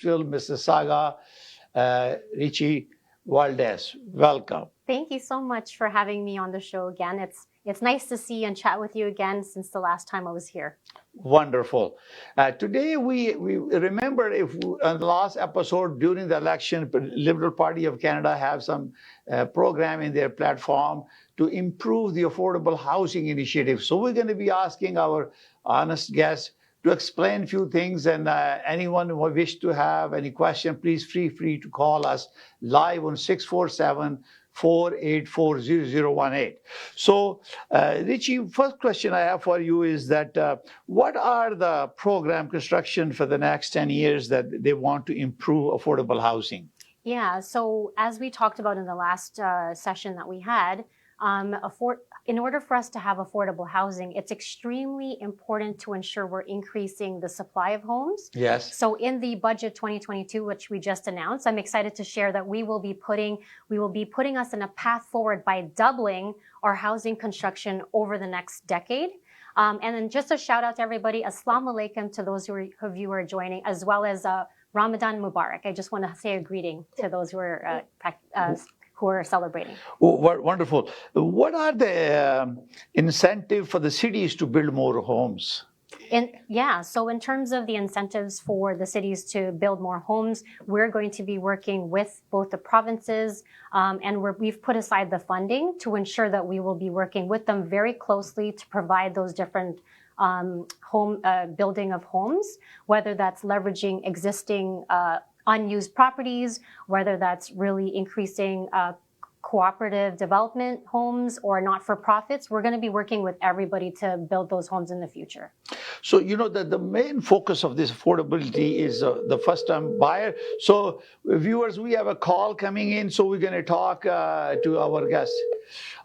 Streetsville, Mississauga, Rechie, Valdez. Welcome. Thank you so much for having me on the show again. It's nice to see and chat with you again since the last time I was here. Wonderful. Today we remember on the last episode during the election, Liberal Party of Canada have some program in their platform to improve the affordable housing initiative. So we're going to be asking our honest guests to explain a few things, and anyone who wish to have any question, please feel free to call us live on 647-484-0018. So, Rechie, first question I have for you is that what are the program construction for the next 10 years that they want to improve affordable housing? Yeah, so as we talked about in the last session that we had, in order for us to have affordable housing, it's extremely important to ensure we're increasing the supply of homes. Yes. So in the budget 2022, which we just announced, I'm excited to share that we will be putting us in a path forward by doubling our housing construction over the next decade. And then just a shout out to everybody, Assalamu alaikum to those of you who are joining, as well as Ramadan Mubarak. I just want to say a greeting to those who are celebrating. Oh, wonderful. What are the incentives for the cities to build more homes? So in terms of the incentives for the cities to build more homes, we're going to be working with both the provinces and we've put aside the funding to ensure that we will be working with them very closely to provide those different building of homes, whether that's leveraging existing unused properties, whether that's really increasing cooperative development homes or not-for-profits. We're going to be working with everybody to build those homes in the future. So, the main focus of this affordability is the first-time buyer. So, viewers, we have a call coming in, so we're going to talk to our guest.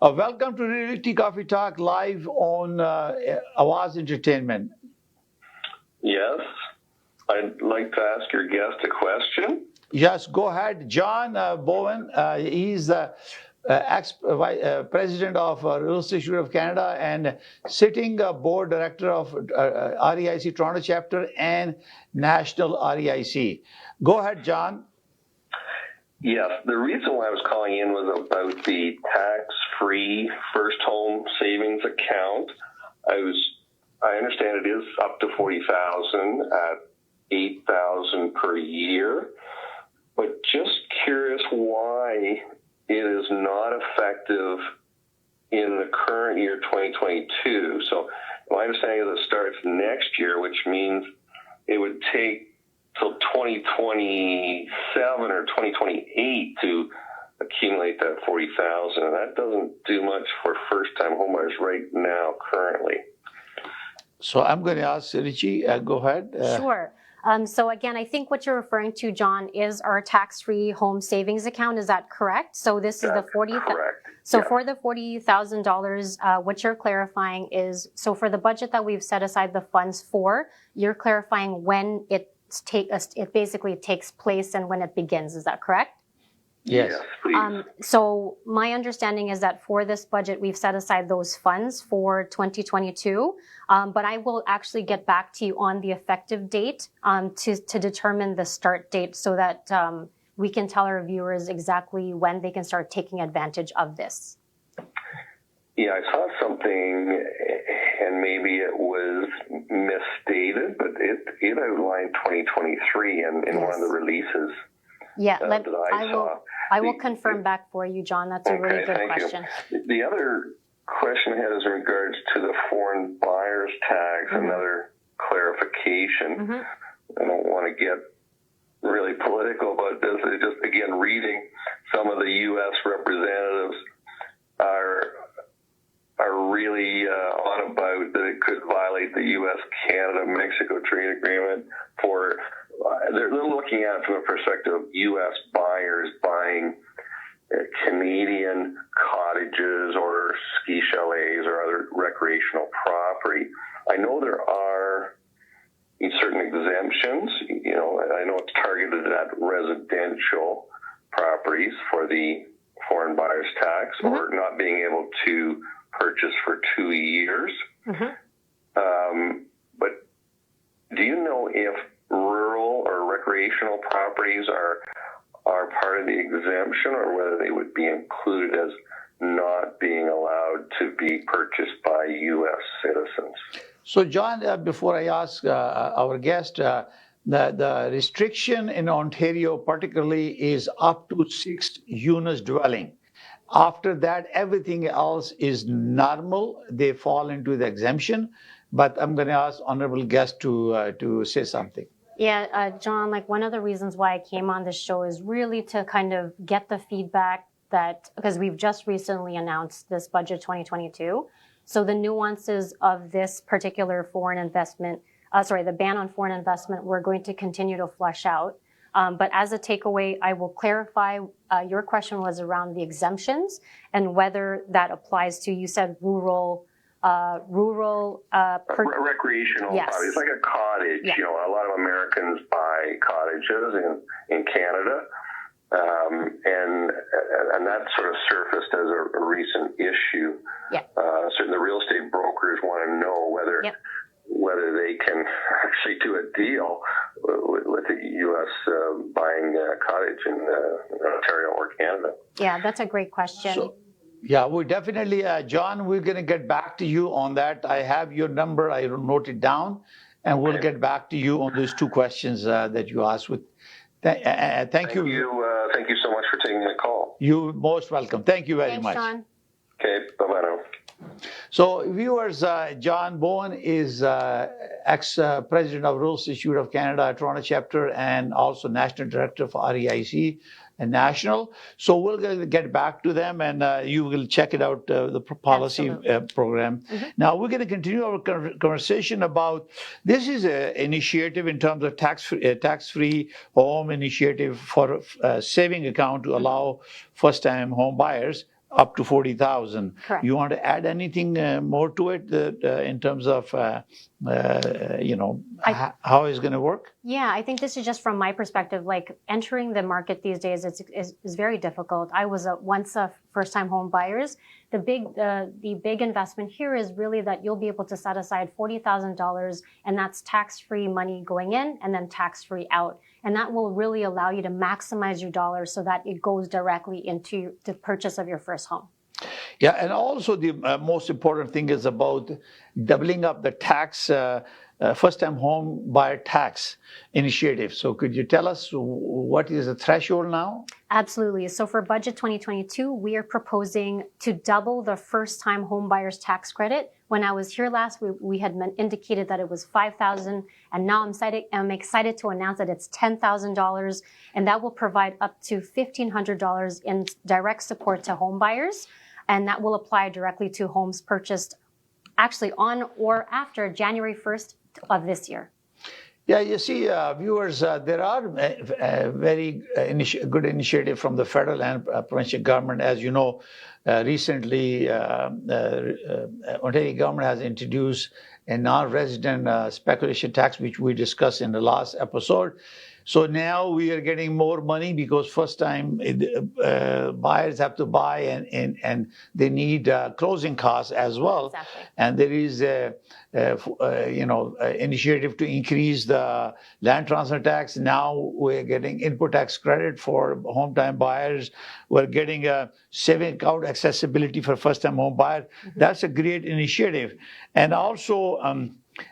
Welcome to Realty Coffee Talk live on Awaz Entertainment. Yes. I'd like to ask your guest a question. Yes, go ahead. John Bowen, he's the ex-president of Real Estate Institute of Canada and sitting board director of REIC Toronto chapter and National REIC. Go ahead, John. Yes, the reason why I was calling in was about the tax-free first home savings account. I understand it is up to $40,000 at $8,000 per year, but just curious why it is not effective in the current year, 2022. So my understanding is it starts next year, which means it would take till 2027 or 2028 to accumulate that $40,000, and that doesn't do much for first-time homebuyers right now, currently. So I'm going to ask Rechie, go ahead. Sure. So again, I think what you're referring to, John, is our tax-free home savings account. Is that correct? So this is the $40,000. Correct. So yeah. For the $40,000, what you're clarifying is, so for the budget that we've set aside the funds for, you're clarifying when it basically takes place and when it begins. Is that correct? Yes. Please. So my understanding is that for this budget, we've set aside those funds for 2022, but I will actually get back to you on the effective date to determine the start date so that we can tell our viewers exactly when they can start taking advantage of this. Yeah, I saw something, and maybe it was misstated, but it outlined 2023 in Yes. one of the releases. Yeah, that I will confirm back for you, John. That's a really good question. The other question I had is in regards to the foreign buyers tax, another clarification. I don't want to get really political about this. It's just, again, reading some of the U.S. representatives are really on about that it could violate the U.S.-Canada-Mexico trade agreement for... They're looking at it from the perspective of U.S. buyers buying Canadian cottages or ski chalets or other recreational property. I know there are certain exemptions. I know it's targeted at residential properties for the foreign buyers tax or not being able to purchase for 2 years. But do you know if rural or recreational properties are part of the exemption, or whether they would be included as not being allowed to be purchased by U.S. citizens. So, John, before I ask our guest, the restriction in Ontario particularly is up to 6 units dwelling. After that, everything else is normal. They fall into the exemption. But I'm going to ask honorable guest to say something. Yeah, John, like one of the reasons why I came on this show is really to kind of get the feedback that, because we've just recently announced this budget 2022. So the nuances of this particular foreign investment, the ban on foreign investment, we're going to continue to flesh out. But as a takeaway, I will clarify, your question was around the exemptions and whether that applies to, you said rural, recreational yes. properties, like a cottage. Yeah. You know, a lot of Americans buy cottages in Canada, and that sort of surfaced as a recent issue. Yeah. Certainly, the real estate brokers want to know whether they can actually do a deal with the U.S. Buying a cottage in Ontario or Canada. Yeah, that's a great question. So, yeah, we definitely, John, we're going to get back to you on that. I have your number. I wrote it down, and we'll get back to you on those 2 questions that you asked. Thank you. Thank you so much for taking the call. You're most welcome. Thank you very Thanks, much. John. Okay, bye-bye now. So, viewers, John Bowen is ex-president of Rural Institute of Canada, Toronto chapter, and also national director for REIC and national. So we'll get back to them, and you will check it out, the policy program. Mm-hmm. Now, we're going to continue our conversation about, this is an initiative in terms of tax-free home initiative for a saving account to allow first-time home buyers up to $40,000. Correct. You want to add anything more to it in terms of how it's going to work? Yeah, I think this is just from my perspective. Like entering the market these days is very difficult. I was once a first-time home buyers. The big investment here is really that you'll be able to set aside $40,000, and that's tax-free money going in and then tax-free out. And that will really allow you to maximize your dollars so that it goes directly into the purchase of your first home. Yeah, and also the most important thing is about doubling up the tax, first-time home buyer tax initiative. So could you tell us what is the threshold now? Absolutely. So for budget 2022, we are proposing to double the first-time home buyers tax credit. When I was here last, we had indicated that it was $5,000, and now I'm excited to announce that it's $10,000, and that will provide up to $1,500 in direct support to home buyers, and that will apply directly to homes purchased actually on or after January 1st of this year. Yeah, you see, viewers, there are very good initiatives from the federal and provincial government. As you know, recently, Ontario government has introduced a non-resident speculation tax, which we discussed in the last episode. So now we are getting more money because first-time buyers have to buy and they need closing costs as well. Exactly. And there is initiative to increase the land transfer tax. Now we're getting input tax credit for home-time buyers. We're getting a saving account accessibility for first-time home buyers. Mm-hmm. That's a great initiative. And also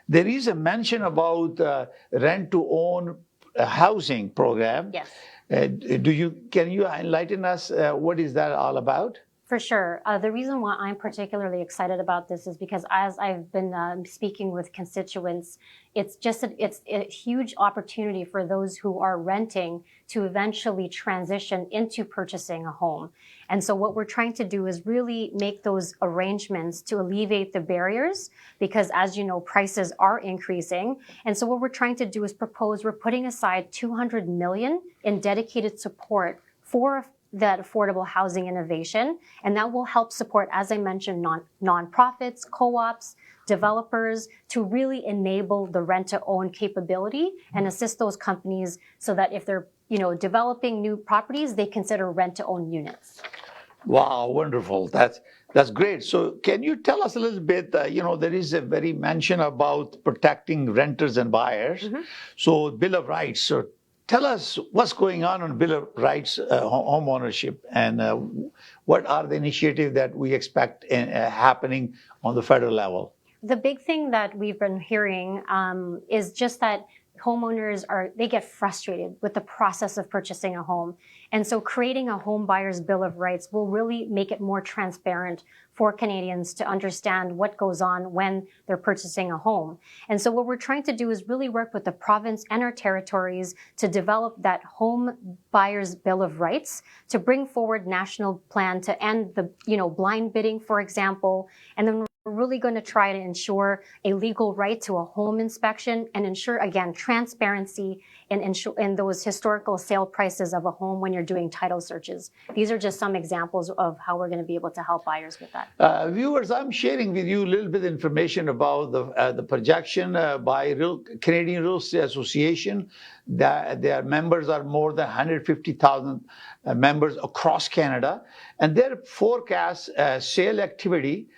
there is a mention about rent-to-own housing program. Yes. Can you enlighten us? What is that all about? For sure. The reason why I'm particularly excited about this is because as I've been speaking with constituents, it's a huge opportunity for those who are renting to eventually transition into purchasing a home. And so what we're trying to do is really make those arrangements to alleviate the barriers because, as you know, prices are increasing. And so what we're trying to do is we're putting aside $200 million in dedicated support for that affordable housing innovation. And that will help support, as I mentioned, nonprofits, co-ops, developers to really enable the rent-to-own capability and assist those companies so that if they're developing new properties, they consider rent-to-own units. Wow, wonderful. That's great. So can you tell us a little bit, there is a very mention about protecting renters and buyers. Mm-hmm. So Bill of Rights. So tell us what's going on Bill of Rights, home ownership, and what are the initiatives that we expect happening on the federal level? The big thing that we've been hearing is just that homeowners they get frustrated with the process of purchasing a home. And so creating a home buyer's bill of rights will really make it more transparent for Canadians to understand what goes on when they're purchasing a home. And so what we're trying to do is really work with the province and our territories to develop that home buyer's bill of rights, to bring forward national plan to end the, blind bidding, for example. And then we're really going to try to ensure a legal right to a home inspection and ensure, again, transparency in those historical sale prices of a home when you're doing title searches. These are just some examples of how we're going to be able to help buyers with that. Viewers, I'm sharing with you a little bit of information about the projection by Canadian Real Estate Association. That their members are more than 150,000 members across Canada, and their forecast sale activity.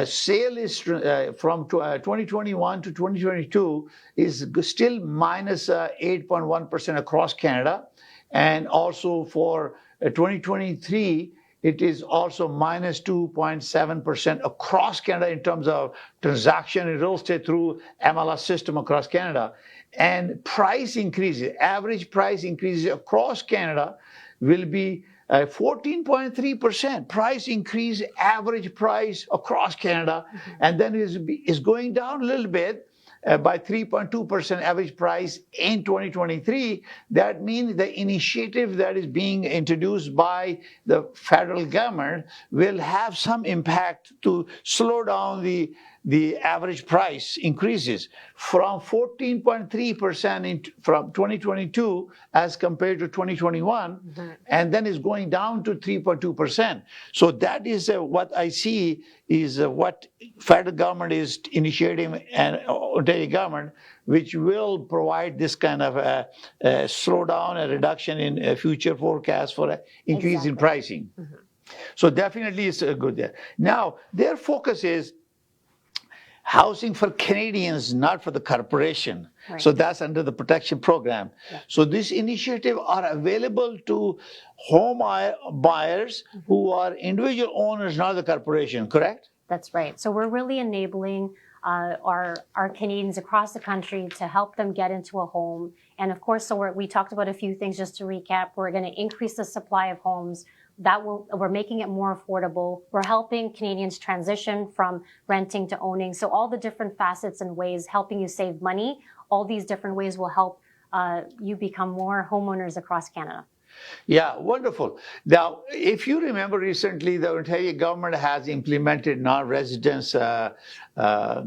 Sale is from 2021 to 2022 is still minus 8.1% across Canada, and also for 2023 it is also minus 2.7% across Canada in terms of transaction in real estate through MLS system across Canada. And price increases, average price increases across Canada will be 14.3% price increase, average price across Canada, and then is going down a little bit by 3.2% average price in 2023. That means the initiative that is being introduced by the federal government will have some impact to slow down the average price increases from 14.3% from 2022 as compared to 2021, and then is going down to 3.2%. So that is what I see is what federal government is initiating and Ontario government, which will provide this kind of a slowdown, a reduction in future forecasts for an increase in pricing. So definitely it's good there. Now, their focus is housing for Canadians, not for the corporation. Right. So that's under the protection program. Yeah. So this initiative are available to home buyers who are individual owners, not the corporation, correct? That's right. So we're really enabling our Canadians across the country to help them get into a home. And of course, so we talked about a few things just to recap. We're going to increase the supply of homes. We're making it more affordable. We're helping Canadians transition from renting to owning. So all the different facets and ways helping you save money, all these different ways will help you become more homeowners across Canada. Yeah, wonderful. Now, if you remember recently, the Ontario government has implemented non-residence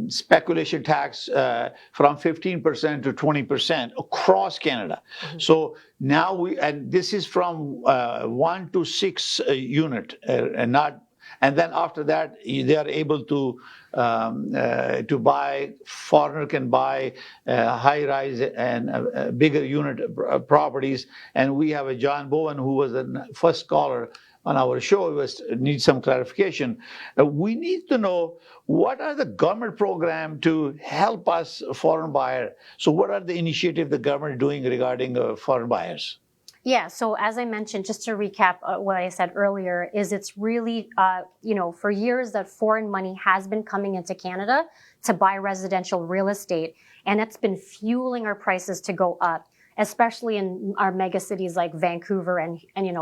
speculation tax from 15% to 20% across Canada. So now and this is from 1 to 6 unit, and then after that, they are able to buy, foreigner can buy high-rise and bigger unit properties. And we have a John Bowen, who was the first caller on our show, needs some clarification. We need to know what are the government programs to help us foreign buyer. So what are the initiatives the government is doing regarding foreign buyers? Yeah, so as I mentioned, just to recap what I said earlier, is it's really, for years that foreign money has been coming into Canada to buy residential real estate, and it's been fueling our prices to go up, especially in our mega cities like Vancouver and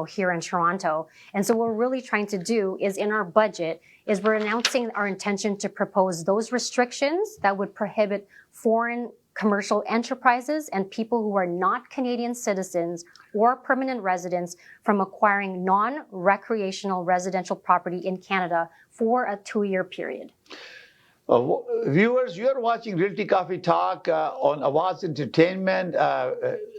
here in Toronto. And so what we're really trying to do is in our budget is we're announcing our intention to propose those restrictions that would prohibit foreign commercial enterprises and people who are not Canadian citizens or permanent residents from acquiring non-recreational residential property in Canada for a 2-year period. Viewers, you're watching Realty Coffee Talk on Awaaz Entertainment.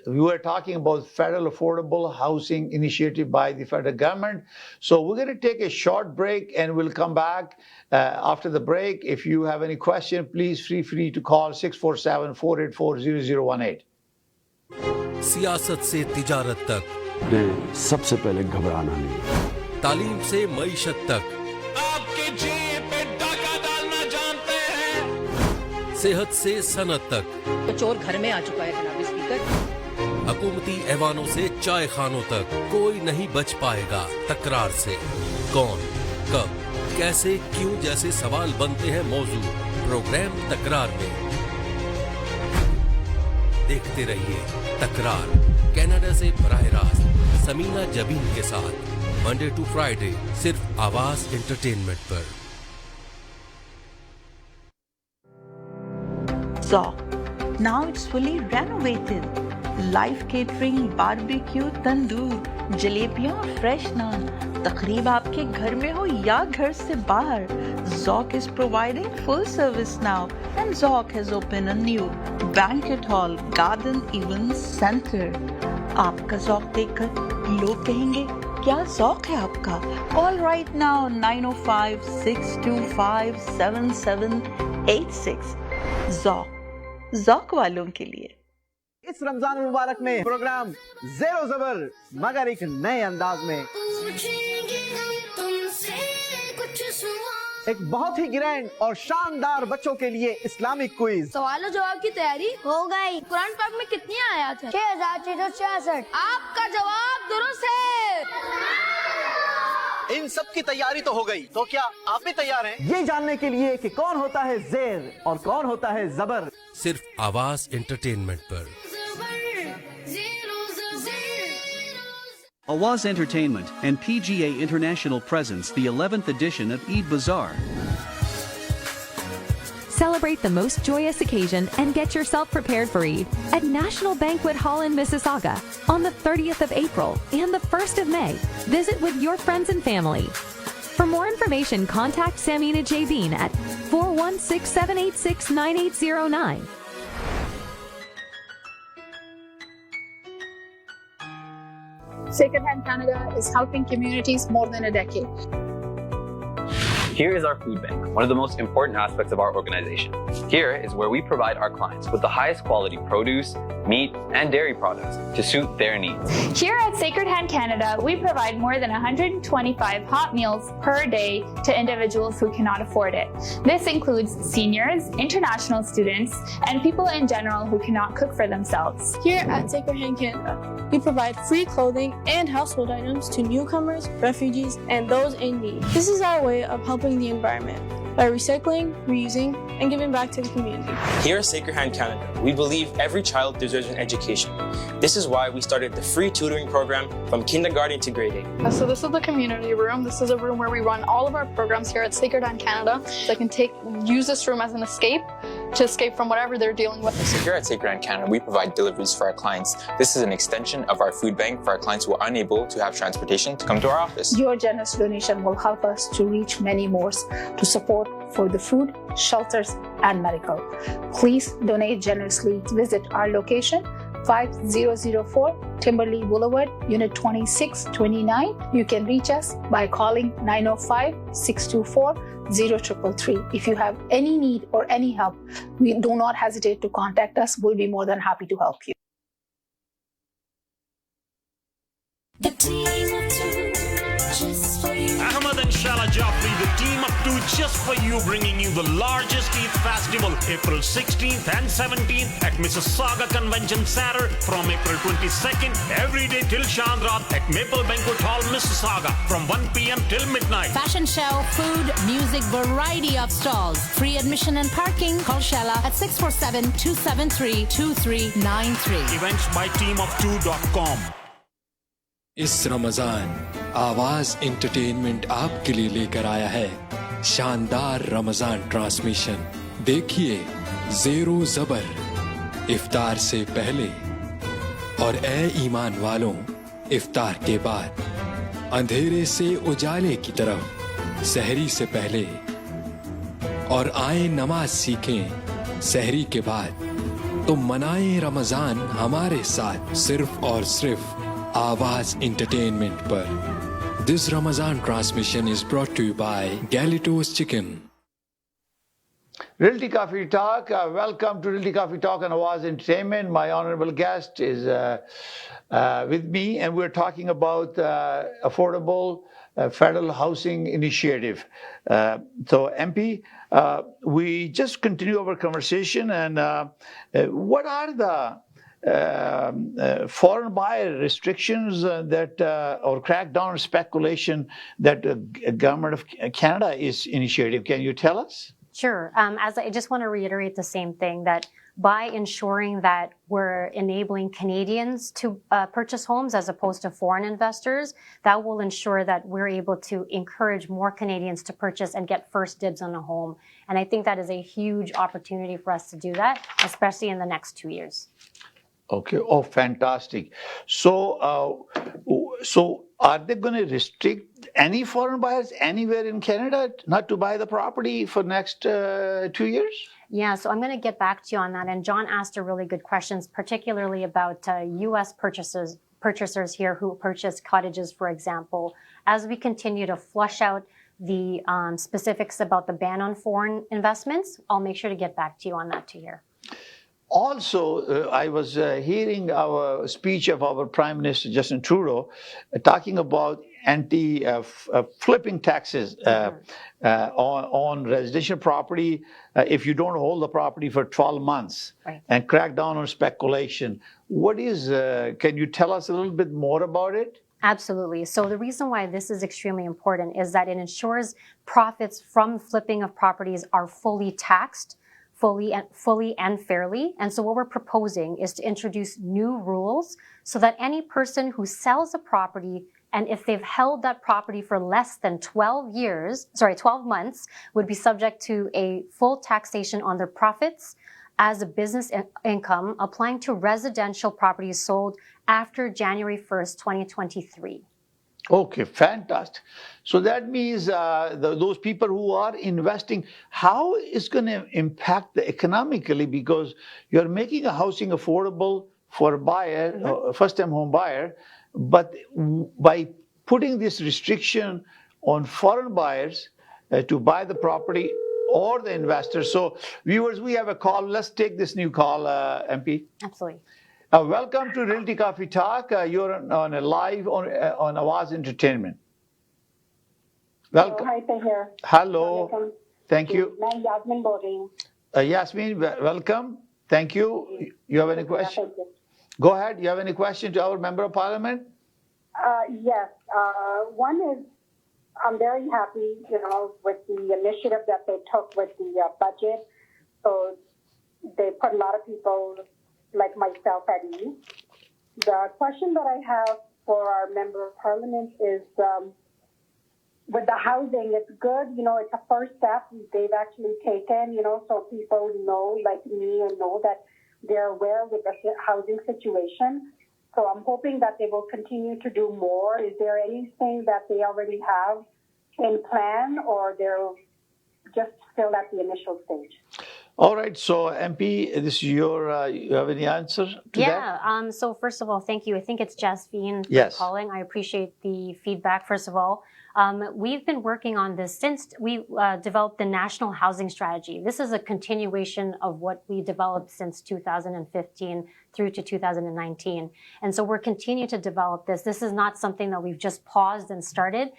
We were talking about federal affordable housing initiative by the federal government. So we're going to take a short break and we'll come back after the break. If you have any question, please feel free to call 647-484-0018. सियासत से तिजारत तक सबसे पहले घबराना नहीं, तालीम से मईशत तक आपके जेब पे डाका डालना जानते हैं, सेहत से सनत तक तो चोर घर में आ चुका है जनाब स्पीकर। अब हुकूमती ऐवानों से चाय खानों तक कोई नहीं बच पाएगा तकरार से। कौन, कब, कैसे, क्यों जैसे सवाल बनते हैं मौजू प्रोग्राम तकरार में। देखते रहिए तकरार, कनाडा से बराह रास्त समीना जबीन के साथ, मंडे टू फ्राइडे सिर्फ आवाज एंटरटेनमेंट पर। Now it's fully renovated. Live catering, barbecue, tandoor, जलेबियाँ और fresh naan. तकरीब आपके घर में हो या घर से बाहर, Zoc is providing full service now, and Zoc has opened a new banquet hall, garden event center. आपका Zoc देखकर लोग कहेंगे क्या Zoc है आपका? Call right now 905-625-7786. Zoc वालों के लिए। इस रमजान मुबारक में प्रोग्राम ज़ेरो ज़बर मगर एक नए अंदाज में, एक बहुत ही ग्रैंड और शानदार बच्चों के लिए इस्लामिक क्विज। सवाल जवाब की तैयारी हो गई। कुरान पाक में कितनी आयत है? 6366। आपका जवाब दुरुस्त है। इन सब की तैयारी तो हो गई, तो क्या आप भी तैयार हैं ये जानने के लिए कि कौन होता है ज़ेर और कौन होता है ज़बर? सिर्फ आवाज एंटरटेनमेंट पर। Awaz Entertainment and PGA International presents the 11th edition of Eid Bazaar. Celebrate the most joyous occasion and get yourself prepared for Eid at National Banquet Hall in Mississauga on the 30th of April and the 1st of May. Visit with your friends and family. For more information, contact Samina Jabeen at 416-786-9809. Sacred Hand Canada is helping communities more than a decade. Here is our food bank, one of the most important aspects of our organization. Here is where we provide our clients with the highest quality produce, meat, and dairy products to suit their needs. Here at Sacred Hand Canada, we provide more than 125 hot meals per day to individuals who cannot afford it. This includes seniors, international students, and people in general who cannot cook for themselves. Here at Sacred Hand Canada, we provide free clothing and household items to newcomers, refugees, and those in need. This is our way of helping the environment by recycling, reusing, and giving back to the community. Here at Sacred Hand Canada, we believe every child deserves an education. This is why we started the free tutoring program from kindergarten to grade 8. So this is the community room. This is a room where we run all of our programs here at Sacred Hand Canada. So I can use this room as an escape to escape from whatever they're dealing with. So here at Sacred Hand Canada, we provide deliveries for our clients. This is an extension of our food bank for our clients who are unable to have transportation to come to our office. Your generous donation will help us to reach many more to support for the food, shelters, and medical. Please donate generously. Visit our location, 5004 Timberley Boulevard, Unit 2629. You can reach us by calling 905-624-0333. If you have any need or any help, do not hesitate to contact us. We'll be more than happy to help you. The team of two, just for you. Ahmed and Shala Jafri, the team of two just for you, bringing you the largest Eid festival April 16th and 17th at Mississauga Convention Center from April 22nd every day till Chandrat at Maple Banquet Hall, Mississauga from 1 p.m. till midnight. Fashion show, food, music, variety of stalls. Free admission and parking. Call Shella at 647-273-2393. Events by teamof2.com. इस रमजान आवाज entertainment आपके लिए लेकर आया है शानदार Ramzan transmission. देखिए ज़ेरो ज़बर इफ्तार से पहले और ए ईमान वालों इफ्तार के बाद, अंधेरे से उजाले की तरफ सहरी से पहले, और आए नमाज सीखें सहरी के बाद, तो मनाएं रमजान हमारे साथ सिर्फ और सिर्फ आवाज एंटरटेनमेंट पर। This Ramadan transmission is brought to you by Galito's Chicken. Realty Coffee Talk. Welcome to Realty Coffee Talk and Awaz Entertainment. My honorable guest is with me, and we're talking about affordable federal housing initiative. So MP, we just continue our conversation, and what are the foreign buyer restrictions or crackdown on speculation that government of Canada is initiating. Can you tell us? Sure. As I just want to reiterate the same thing, that by ensuring that we're enabling Canadians to purchase homes as opposed to foreign investors, that will ensure that we're able to encourage more Canadians to purchase and get first dibs on a home. And I think that is a huge opportunity for us to do that, especially in the next 2 years. Okay. Oh, fantastic. So are they going to restrict any foreign buyers anywhere in Canada not to buy the property for next 2 years? Yeah, so I'm going to get back to you on that. And John asked a really good question, particularly about U.S. purchasers here who purchase cottages, for example. As we continue to flush out the specifics about the ban on foreign investments, I'll make sure to get back to you on that Tahir. Also, I was hearing our speech of our Prime Minister Justin Trudeau talking about flipping taxes on residential property if you don't hold the property for 12 months, right, and crack down on speculation. What is? Can you tell us a little bit more about it? Absolutely. So the reason why this is extremely important is that it ensures profits from flipping of properties are fully taxed, fully and fairly. And so what we're proposing is to introduce new rules so that any person who sells a property, and if they've held that property for less than 12 months, would be subject to a full taxation on their profits as a business income applying to residential properties sold after January 1st, 2023. Okay, fantastic. So that means those people who are investing, how is going to impact economically, because you're making a housing affordable for a buyer, first-time home buyer, but by putting this restriction on foreign buyers to buy the property or the investors. So viewers, we have a call. Let's take this new call, MP. Absolutely. Welcome to Realty Coffee Talk. You're on a live on Awaz Entertainment. Welcome. Hi, Tahir. Hello. Thank you. I'm Yasmin boarding. Yasmin, welcome. Thank you. You have any question? Go ahead. You have any question to our Member of Parliament? Yes. One is, I'm very happy, with the initiative that they took with the budget. So they put a lot of people like myself at ease. The question that I have for our Member of Parliament is, with the housing, it's good, it's a first step they've actually taken, so people know, like me, and know that they're aware with the housing situation. So I'm hoping that they will continue to do more. Is there anything that they already have in plan, or they're just still at the initial stage? All right. So, MP, this is your, you have any answer to that? Yeah. So first of all, thank you. I think it's Jasmine calling. I appreciate the feedback, first of all. We've been working on this since we developed the National Housing Strategy. This is a continuation of what we developed since 2015 through to 2019. And so we're continuing to develop this. This is not something that we've just paused and started.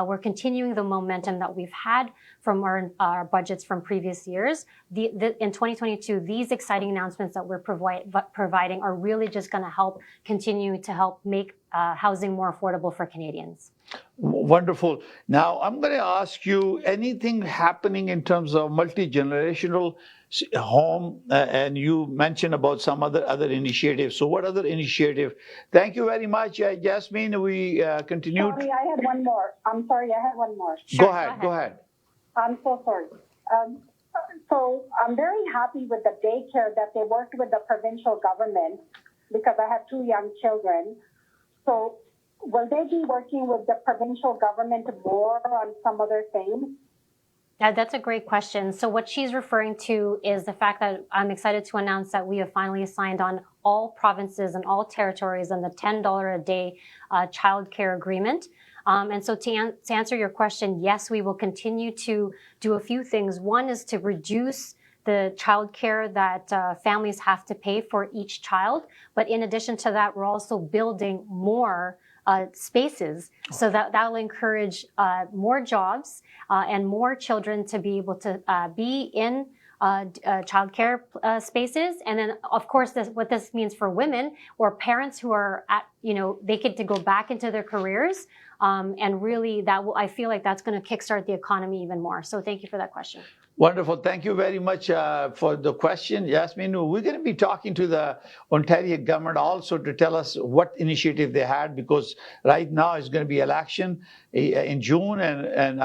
We're continuing the momentum that we've had from our budgets from previous years. In 2022, these exciting announcements that we're providing are really just going to continue to help make housing more affordable for Canadians. Wonderful. Now, I'm going to ask you, anything happening in terms of multi-generational home, and you mentioned about some other initiatives. So what other initiative? Thank you very much, Jasmine. We continue. Sorry, I had one more. I'm sorry, I had one more. Sure, go ahead. I'm so sorry. So I'm very happy with the daycare that they worked with the provincial government, because I have 2 young children. So will they be working with the provincial government more on some other things? That's a great question. So what she's referring to is the fact that I'm excited to announce that we have finally signed on all provinces and all territories on the $10 a day childcare agreement. And so to answer your question, yes, we will continue to do a few things. One is to reduce the childcare that families have to pay for each child. But in addition to that, we're also building more spaces, so that will encourage more jobs and more children to be able to be in childcare spaces. And then, of course, what this means for women or parents who are at, they get to go back into their careers. And really, I feel like that's going to kickstart the economy even more. So thank you for that question. Wonderful. Thank you very much for the question, Yasmin. We're going to be talking to the Ontario government also to tell us what initiative they had, because right now it's going to be election in June, and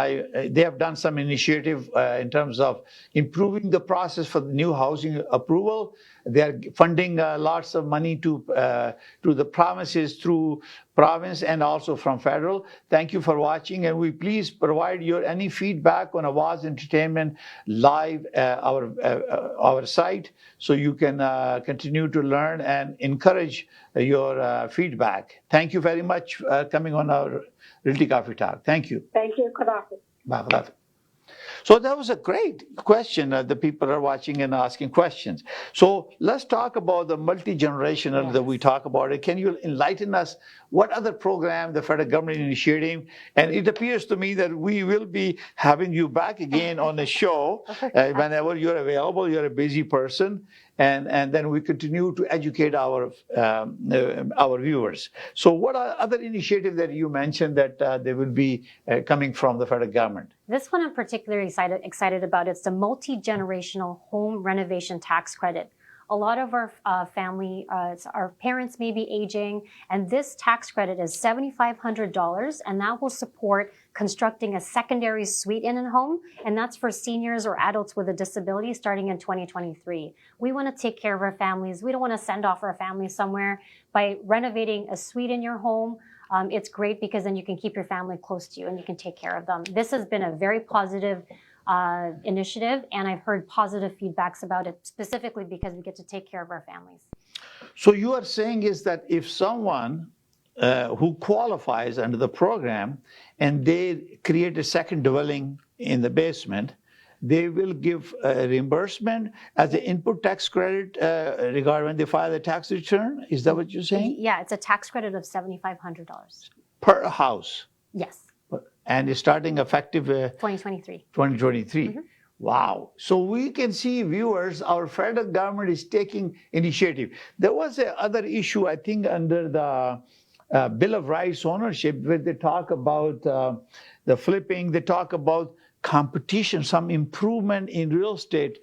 they have done some initiative in terms of improving the process for the new housing approval. They are funding lots of money to the provinces through province and also from federal. Thank you for watching, and we please provide any feedback on Awaz Entertainment Live, our site, so you can continue to learn and encourage your feedback. Thank you very much coming on our Realty Coffee Talk. Thank you. Thank you. Khudafis. So that was a great question. The people are watching and asking questions. So let's talk about the multi-generational that we talk about. Can you enlighten us what other program the federal government is initiating? And it appears to me that we will be having you back again on the show whenever you're available. You're a busy person. And then we continue to educate our viewers. So what are other initiatives that you mentioned that they will be coming from the federal government? This one I'm particularly excited about. It's the multi-generational home renovation tax credit. A lot of our our parents may be aging, and this tax credit is $7,500, and that will support constructing a secondary suite in a home, and that's for seniors or adults with a disability starting in 2023. We want to take care of our families. We don't want to send off our families somewhere. By renovating a suite in your home, it's great because then you can keep your family close to you and you can take care of them. This has been a very positive initiative, and I've heard positive feedbacks about it, specifically because we get to take care of our families. So you are saying is that if someone who qualifies under the program and they create a second dwelling in the basement, they will give a reimbursement as an input tax credit regarding when they file the tax return? Is that what you're saying? Yeah, it's a tax credit of $7,500. Per house? Yes. And it's starting effective 2023. 2023. Mm-hmm. Wow. So we can see, viewers, our federal government is taking initiative. There was another issue, I think, under the Bill of Rights ownership, where they talk about the flipping, they talk about competition, some improvement in real estate,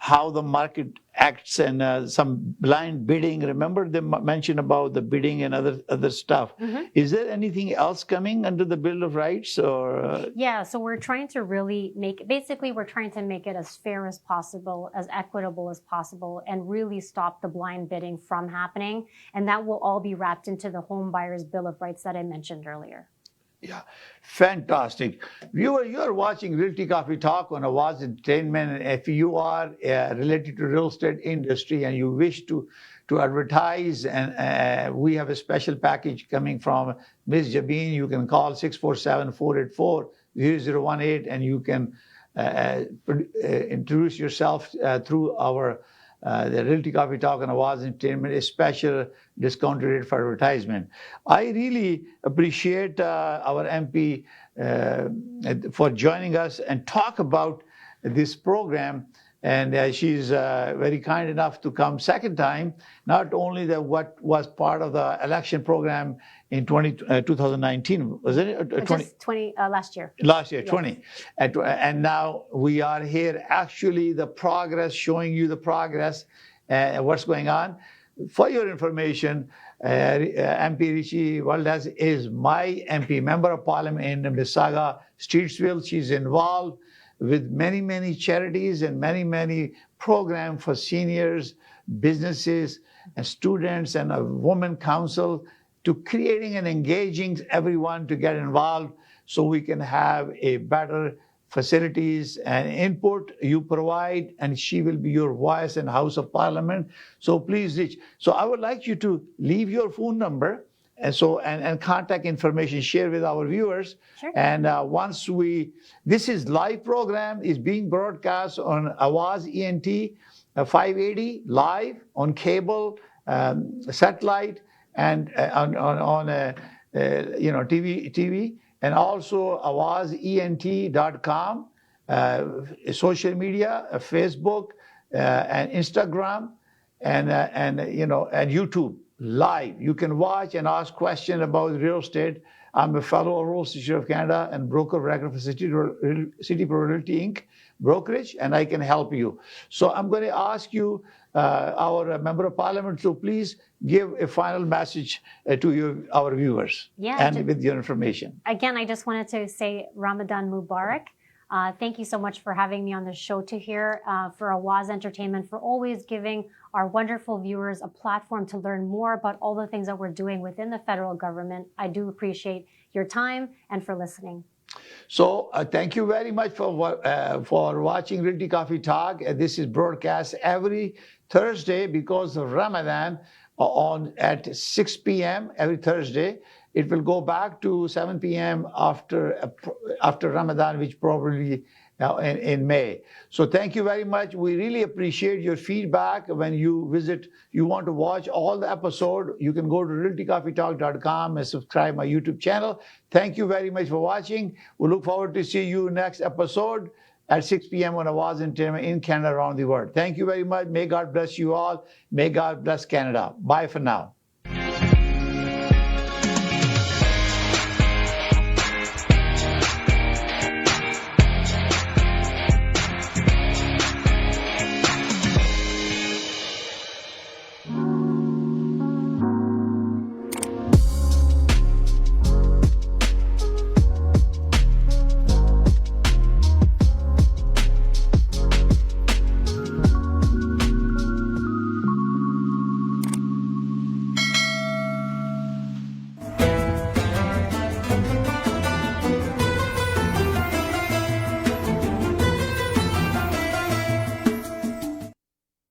how the market acts, and some blind bidding. Remember they mentioned about the bidding and other stuff. Mm-hmm. Is there anything else coming under the Bill of Rights? Or Yeah, so we're trying to really we're trying to make it as fair as possible, as equitable as possible, and really stop the blind bidding from happening. And that will all be wrapped into the Home Buyers Bill of Rights that I mentioned earlier. Yeah, fantastic. Viewer, you are watching Realty Coffee Talk on Awaz Entertainment. If you are related to real estate industry and you wish to advertise, and we have a special package coming from Ms. Jabeen, you can call 647-484-0018, and you can introduce yourself through our the Realty Coffee Talk and Awaz Entertainment, a special discounted rate for advertisement. I really appreciate our MP for joining us and talk about this program. And she's very kind enough to come second time, not only what was part of the election program in 2019, was it? Last year. Last year, yes. 20. And now we are here, actually the progress, showing you the progress and what's going on. For your information, MP Rechie Valdez is my MP, Member of Parliament in Mississauga, Streetsville. She's involved with many, many charities and many, many programs for seniors, businesses, and students, and a women council, to creating and engaging everyone to get involved so we can have a better facilities and input you provide, and she will be your voice in House of Parliament. So please reach. So I would like you to leave your phone number and contact information, share with our viewers. Sure. And this is live program, is being broadcast on Awaz ENT 580 live on cable, satellite, and on TV, and also awazent.com, social media, Facebook, and Instagram and YouTube live. You can watch and ask questions about real estate. I'm a fellow of Real Estate Institute of Canada and broker of record for City Pro Realty Inc. brokerage, and I can help you. So I'm going to ask you, our Member of Parliament, to please give a final message to our viewers with your information. Again, I just wanted to say Ramadan Mubarak. Thank you so much for having me on the show, Tahir, for Awaz Entertainment, for always giving our wonderful viewers a platform to learn more about all the things that we're doing within the federal government. I do appreciate your time and for listening. So thank you very much for watching Realty Coffee Talk. This is broadcast every Thursday because of Ramadan at 6 p.m. every Thursday. It will go back to 7 p.m. after Ramadan, which probably in May. So thank you very much. We really appreciate your feedback. When you visit, you want to watch all the episode, you can go to realtycoffeetalk.com and subscribe my YouTube channel. Thank you very much for watching. We look forward to see you next episode at 6 p.m. on Awaz Entertainment in Canada, around the world. Thank you very much. May God bless you all. May God bless Canada. Bye for now.